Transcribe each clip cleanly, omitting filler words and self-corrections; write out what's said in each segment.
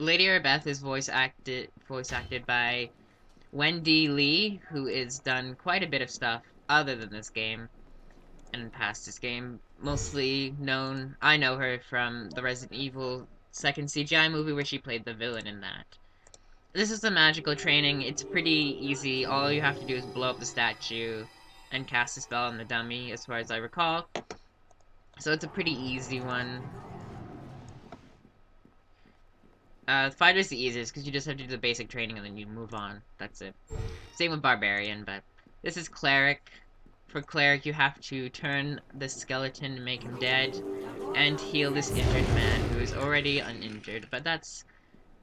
Lady Aribeth is voice acted by Wendy Lee, who has done quite a bit of stuff other than this game and past this game. Mostly known, I know her from the Resident Evil second CGI movie where she played the villain in that. This is a magical training. It's pretty easy. All you have to do is blow up the statue and cast a spell on the dummy, as far as I recall. So it's a pretty easy one. Fighter is the easiest because you just have to do the basic training and then you move on. That's it. Same with Barbarian, but this is Cleric. For Cleric, you have to turn the skeleton and make him dead, and heal this injured man who is already uninjured, but that's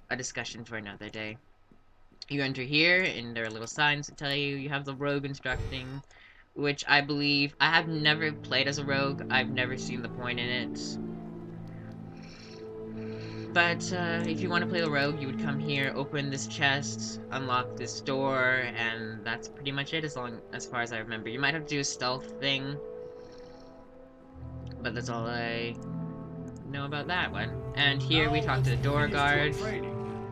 a discussion for another day. You enter here, and there are little signs that tell you you have the rogue instructing, which I believe, I have never played as a rogue, I've never seen the point in it. But if you want to play the rogue, you would come here, open this chest, unlock this door, and that's pretty much it as far as I remember. You might have to do a stealth thing, but that's all I know about that one. And here we talk to the door guard.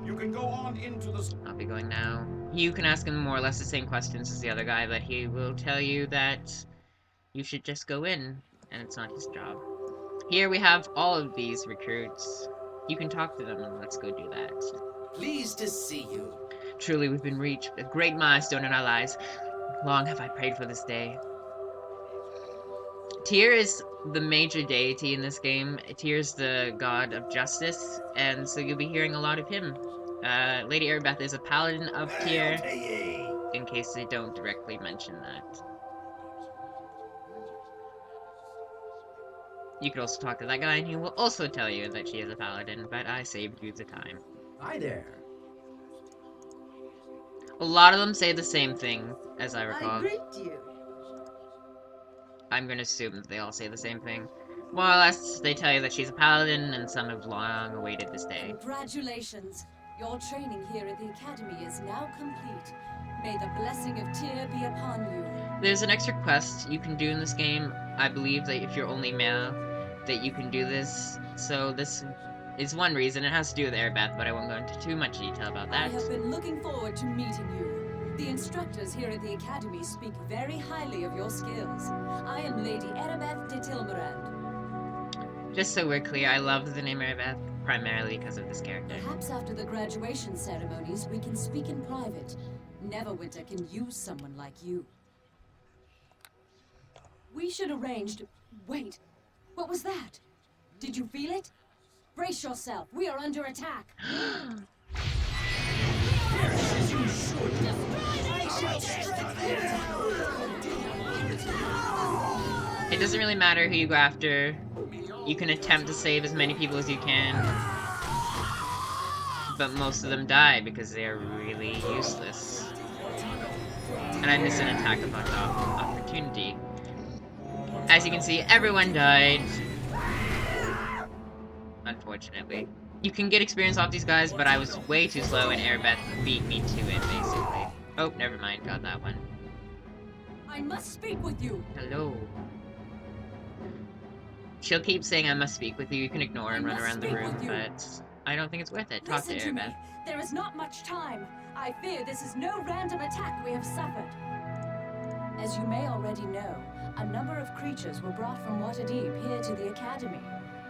You can go on into the... I'll be going now. You can ask him more or less the same questions as the other guy, but he will tell you that you should just go in, and it's not his job. Here we have all of these recruits. You can talk to them, and let's go do that. Pleased to see you. Truly, we've been reached a great milestone in our lives. Long have I prayed for this day. Tyr is the major deity in this game. Tyr is the god of justice, and so you'll be hearing a lot of him. Lady Aribeth is a paladin of Tyr, in case they don't directly mention that. You could also talk to that guy, and he will also tell you that she is a paladin, but I saved you the time. Hi there. A lot of them say the same thing, as I recall. I greet you. I'm gonna assume that they all say the same thing. More or less, they tell you that she's a paladin, and some have long awaited this day. Congratulations! Your training here at the Academy is now complete. May the blessing of Tyr be upon you. There's an extra quest you can do in this game. I believe that if you're only male, that you can do this. So this is one reason. It has to do with Aribeth, but I won't go into too much detail about that. I have been looking forward to meeting you. The instructors here at the Academy speak very highly of your skills. I am Lady Aribeth de Tilmerand. Just so we're clear, I love the name Aribeth primarily because of this character. Perhaps after the graduation ceremonies, we can speak in private. Neverwinter can use someone like you. We should arrange to... Wait, what was that? Did you feel it? Brace yourself, we are under attack. It doesn't really matter who you go after. You can attempt to save as many people as you can. But most of them die because they are really useless. And I missed an attack of opportunity. As you can see, everyone died. Unfortunately. You can get experience off these guys, but I was way too slow and Aribeth beat me to it, basically. Oh, never mind. Got that one. I must speak with you. Hello. She'll keep saying I must speak with you. You can ignore and run around the room, but I don't think it's worth it. Talk to Listen to Aribeth. me. There is not much time. I fear this is no random attack we have suffered. As you may already know, a number of creatures were brought from Waterdeep here to the Academy.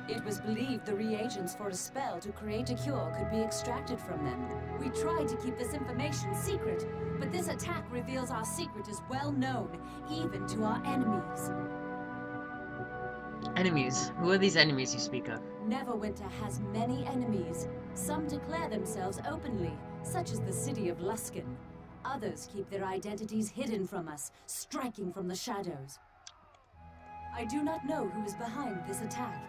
It was believed the reagents for a spell to create a cure could be extracted from them. We tried to keep this information secret, but this attack reveals our secret is well known, even to our enemies. Enemies? Who are these enemies you speak of? Neverwinter has many enemies. Some declare themselves openly, such as the city of Luskan. Others keep their identities hidden from us, striking from the shadows. I do not know who is behind this attack,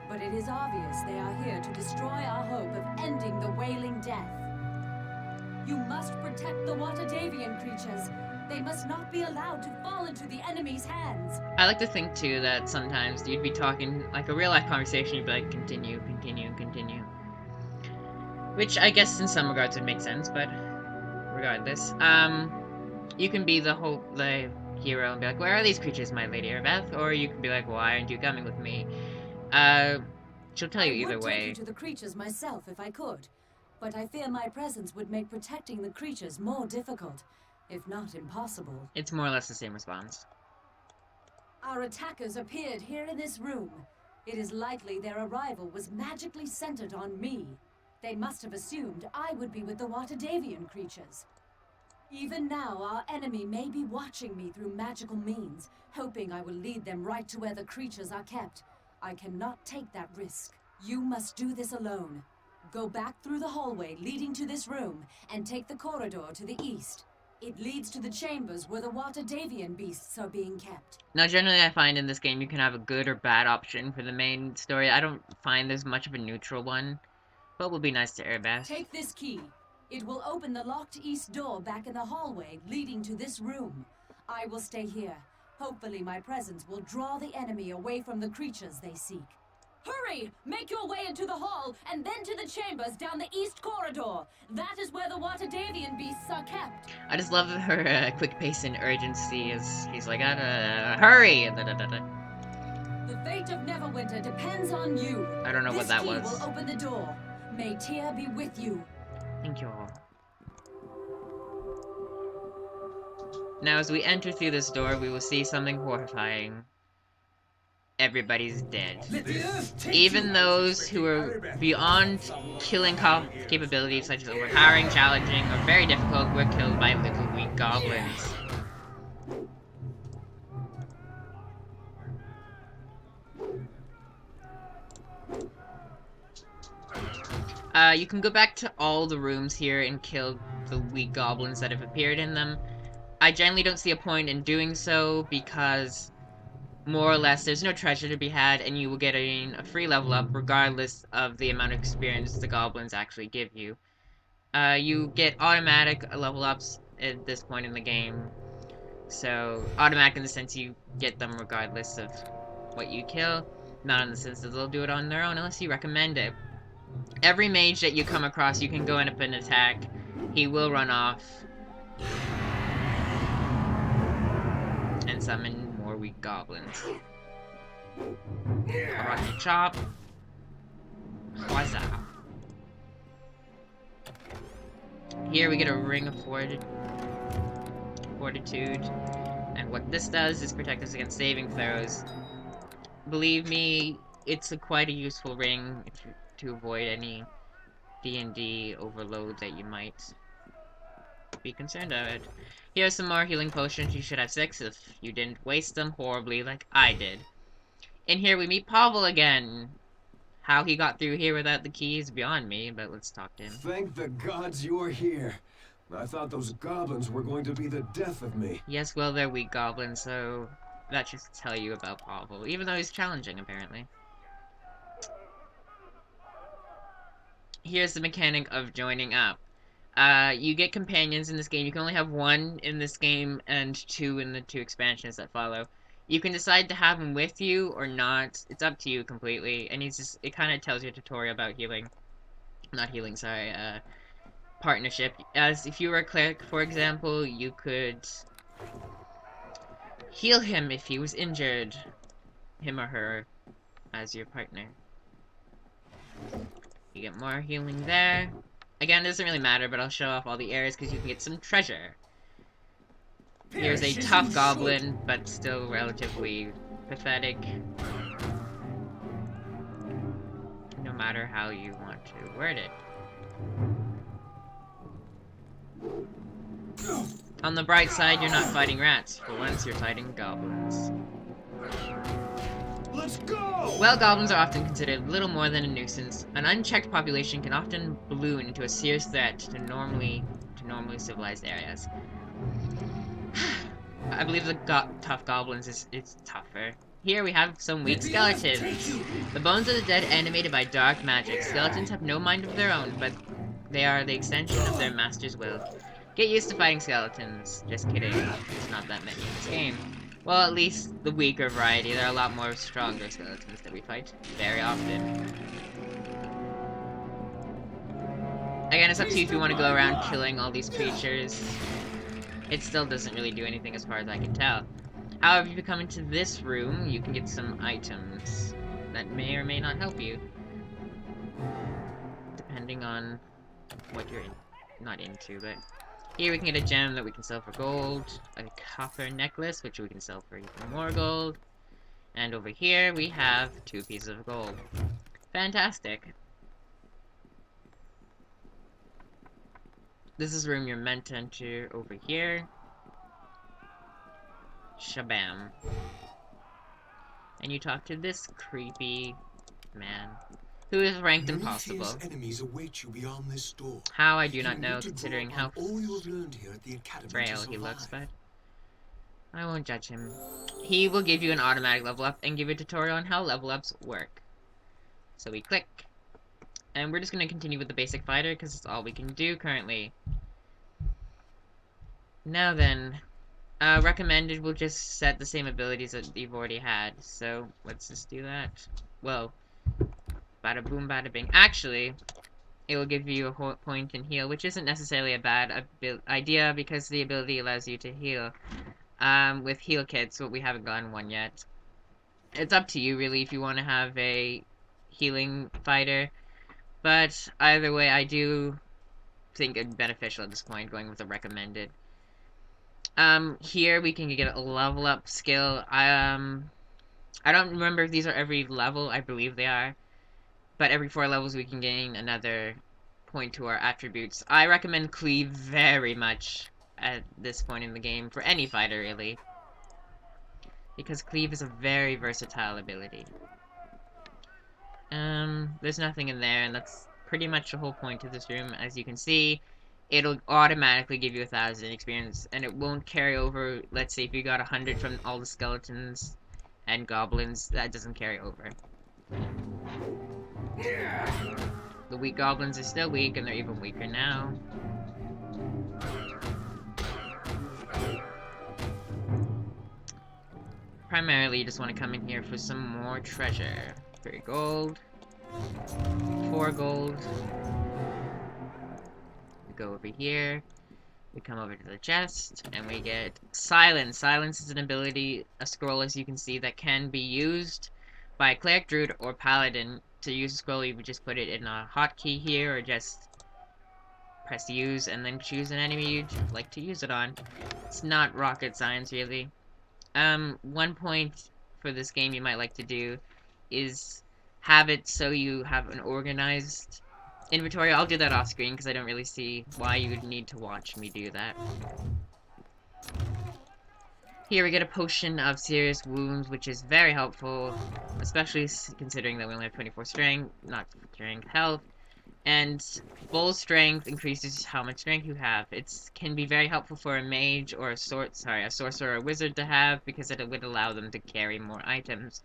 but it is obvious they are here to destroy our hope of ending the Wailing Death. You must protect the Waterdavian creatures. They must not be allowed to fall into the enemy's hands. I like to think, too, that sometimes you'd be talking, like a real-life conversation, you'd be like, continue, continue, continue. Which I guess in some regards would make sense, but regardless. You can be the hero and be like, where are these creatures, my lady Aribeth? Or you can be like, why aren't you coming with me? She'll tell you I either would take you way. to the creatures myself if I could, but I fear my presence would make protecting the creatures more difficult, if not impossible. It's more or less the same response. Our attackers appeared here in this room. It is likely their arrival was magically centered on me. They must have assumed I would be with the Watadavian creatures. Even now, our enemy may be watching me through magical means, hoping I will lead them right to where the creatures are kept. I cannot take that risk. You must do this alone. Go back through the hallway leading to this room, and take the corridor to the east. It leads to the chambers where the Watadavian beasts are being kept. Now, generally I find in this game you can have a good or bad option for the main story. I don't find there's much of a neutral one, but will be nice to Aribeth. Take this key. It will open the locked east door back in the hallway leading to this room. I will stay here. Hopefully my presence will draw the enemy away from the creatures they seek. Hurry! Make your way into the hall, and then to the chambers down the east corridor. That is where the Watadavian beasts are kept. I just love her quick pace and urgency as he's like, hurry! The fate of Neverwinter depends on you. I don't know what that was. This key will open the door. May Tyr be with you. Thank you all. Now, as we enter through this door, we will see something horrifying. Everybody's dead. Even those who are beyond killing capabilities, such as overpowering, challenging, or very difficult, were killed by little weak goblins. You can go back to all the rooms here and kill the weak goblins that have appeared in them. I generally don't see a point in doing so because, more or less, there's no treasure to be had, and you will get a free level up regardless of the amount of experience the goblins actually give you. You get automatic level ups at this point in the game. So, automatic in the sense you get them regardless of what you kill, not in the sense that they'll do it on their own unless you recommend it. Every mage that you come across, you can go in up and attack. He will run off and summon more weak goblins. Rocket chop. Huzzah. Here we get a ring of fortitude, and what this does is protect us against saving throws. Believe me, it's quite a useful ring to avoid any D&D overload that you might be concerned of. Here's some more healing potions. You should have 6 if you didn't waste them horribly like I did. In here we meet Pavel again. How he got through here without the key is beyond me, but let's talk to him. Thank the gods you're here. I thought those goblins were going to be the death of me. Yes, well, they're weak goblins, so that should tell you about Pavel, even though he's challenging, apparently. Here's the mechanic of joining up. You get companions in this game. You can only have 1 in this game and 2 in the 2 expansions that follow. You can decide to have him with you or not. It's up to you completely. And it kind of tells you a tutorial about healing. Not healing, sorry. Partnership. As if you were a cleric, for example, you could heal him if he was injured. Him or her as your partner. You get more healing there. Again, it doesn't really matter, but I'll show off all the areas because you can get some treasure. Here's a tough goblin, but still relatively pathetic. No matter how you want to word it. On the bright side, you're not fighting rats. For once, you're fighting goblins. Let's go! Well, goblins are often considered little more than a nuisance. An unchecked population can often balloon into a serious threat to normally civilized areas. I believe the tough goblins is tougher. Here we have some weak skeletons. The bones of the dead animated by dark magic. Skeletons have no mind of their own, but they are the extension of their master's will. Get used to fighting skeletons. Just kidding. There's not that many in this game. Well, at least the weaker variety. There are a lot more stronger skeletons that we fight very often. Again, it's up to you if you want to go around killing all these creatures. It still doesn't really do anything as far as I can tell. However, if you come into this room, you can get some items that may or may not help you. depending on what you're not into, but here we can get a gem that we can sell for gold, a copper necklace, which we can sell for even more gold, and over here we have 2 pieces of gold. Fantastic. This is the room you're meant to enter over here. Shabam. And you talk to this creepy man, who is ranked Many impossible. fierce enemies await you beyond this door. How I do not You know, need to considering draw how on all you have learned here at the academy frail to he looks, survive. but I won't judge him. He will give you an automatic level up and give you a tutorial on how level ups work. So we click, and we're just going to continue with the basic fighter because it's all we can do currently. Now then, recommended will just set the same abilities that you've already had, so let's just do that. Well, bada boom bada bing. Actually, it will give you a point and heal, which isn't necessarily a bad idea because the ability allows you to heal. With heal kits, but we haven't gotten one yet. It's up to you really if you want to have a healing fighter, but either way I do think it's beneficial at this point going with the recommended. Here we can get a level up skill. I don't remember if these are every level. I believe they are, but every 4 levels we can gain another point to our attributes. I recommend Cleave very much at this point in the game for any fighter really, because Cleave is a very versatile ability. There's nothing in there, and that's pretty much the whole point of this room. As you can see, it'll automatically give you 1,000 experience, and it won't carry over. Let's say if you got 100 from all the skeletons and goblins, that doesn't carry over. The weak goblins are still weak, and they're even weaker now. Primarily, you just want to come in here for some more treasure. 3 gold. 4 gold. We go over here. We come over to the chest, and we get Silence. Silence is an ability, a scroll as you can see, that can be used by a cleric, druid, or paladin. To use a scroll, you would just put it in a hotkey here, or just press use, and then choose an enemy you'd like to use it on. It's not rocket science, really. One point for this game you might like to do is have it so you have an organized inventory. I'll do that off screen because I don't really see why you would need to watch me do that. Here we get a potion of serious wounds, which is very helpful, especially considering that we only have 24 strength, not strength, health. And full strength increases how much strength you have. It can be very helpful for a mage or a sorcerer or a wizard to have because it would allow them to carry more items.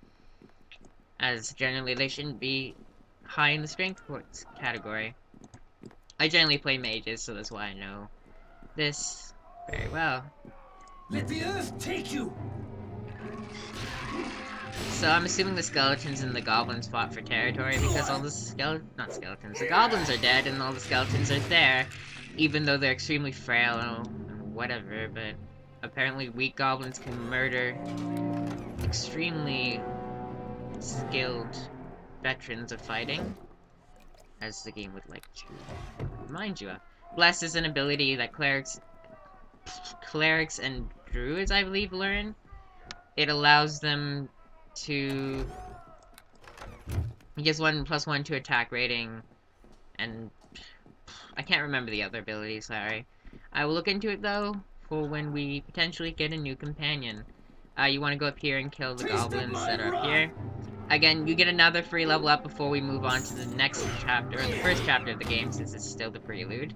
As generally they shouldn't be high in the strength category. I generally play mages, so that's why I know this very well. Let the earth take you! So I'm assuming the skeletons and the goblins fought for territory because all the the goblins are dead and all the skeletons are there, even though they're extremely frail and whatever, but apparently weak goblins can murder extremely skilled veterans of fighting, as the game would like to remind you of. Bless is an ability that clerics and druids, I believe, learn. It allows them to... It gives 1+1 to attack rating, and I can't remember the other abilities, sorry. I will look into it, though, for when we potentially get a new companion. You want to go up here and kill the goblins that are up here. Again, you get another free level up before we move on to the next chapter, or the first chapter of the game, since it's still the prelude.